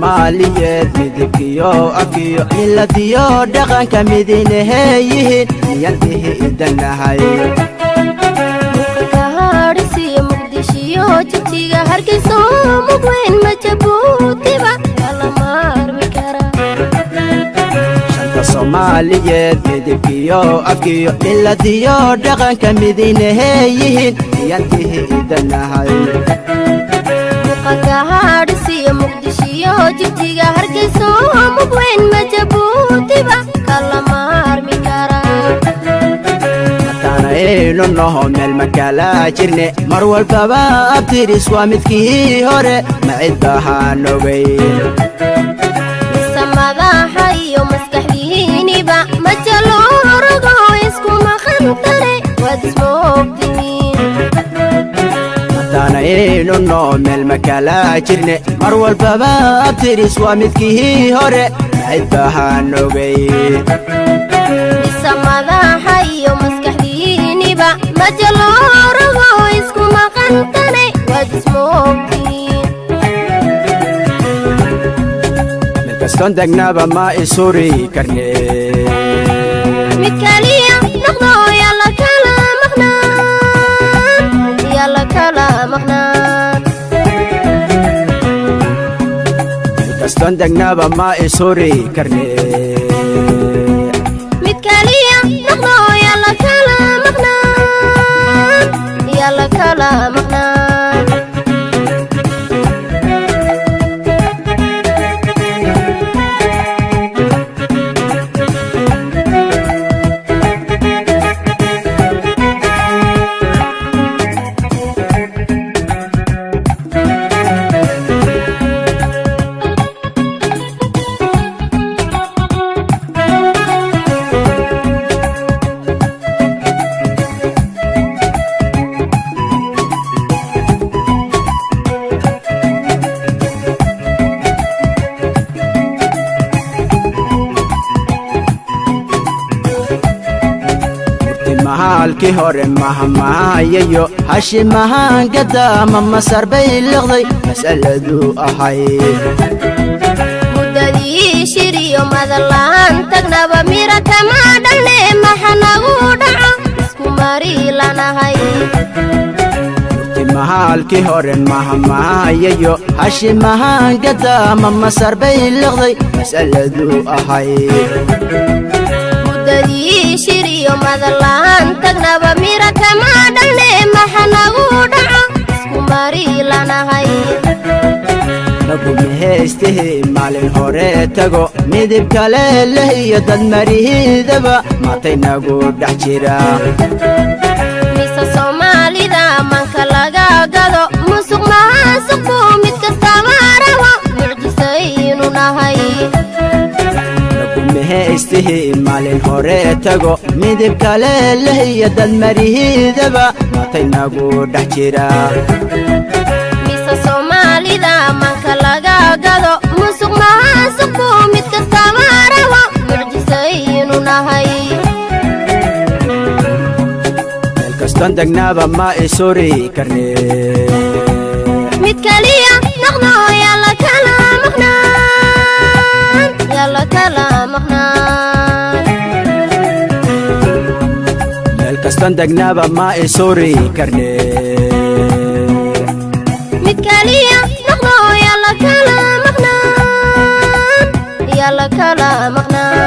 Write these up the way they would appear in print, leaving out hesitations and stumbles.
Soomaaliyeed midabkiyo afkiyo miladiyo dhaqanka midinaheeyihiin miyantihi idanahay kaharisiyo muqdishiyo jigjiga hargeyso mugweyn majabuutiba kala maarmi kara shanta Soomaaliyeed midabkiyo afkiyo miladiyo dhaqanka midinaheeyihiin miyantihi idanahay kaharisiyo muqdishiyo jigjiga hargeyso mugweyn majabuutiba kala maarmi kara ilo noho meel makala jirne mar walbaba abtiris waa midkii hore macidahaan ogay samadaha iyo maskaxdiiniba majalo rogo isku maqantare wad ismoogtiin matana ilo noho meel makala jirne mar walbaba abtiris waa midkii hore macidahaan ogay samadaha iyo maskaxdiiniba majalo rogo isku maqantare wad ismoogtiin melkaston degnaba ma isuri karne mid kaliya noqdo yalla kala maqnaan melkaston degnaba ma isuri karne halkii hore mahamahayayo hashi mahangada ma masar bay liqday mas'aladu ahayd mudadii shiriyo madalaan tagnaba mira kama dhalne maxanagu dhaco isku mari lanahay halkii hore mahamahayayo hashi mahangada ma masar bay liqday mas'aladu ahayd shiriyo madalaan tagnaba mira kama dhalne maxanagu dhaco isku mari lanahay nagu mahaystihi maalin hore tago midib kale leh iyo dad marihiidaba maatay nagu dhex jira mise soomaalida manka laga gado musuq maasuqbu mid kastaba rabo mucjisaynu nahay mahaystihi maalin hore tago midib kale leh iyo dad marihiidaba maatay nagu dhex jira mise soomaalida manka laga gado musuq maasuqbu mid kastaba rabo mucjisaynu nahay melkaston degnaba ma isuri karne mid kaliya noqdo yalla kala maqnaan melkaston degnaba ma isuri karne mid kaliya noqdo yalla kala maqnaan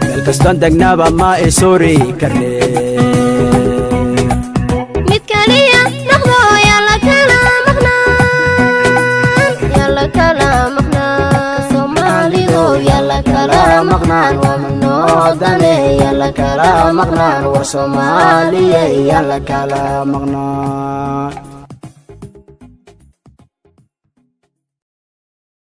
melkaston degnaba ma isuri karne mid kaliya noqdo yalla kala maqnaan Soomaalidu yalla kala maqnaan wamanodane yalla kala maqnaan war Soomaaliye yalla kala maqnaan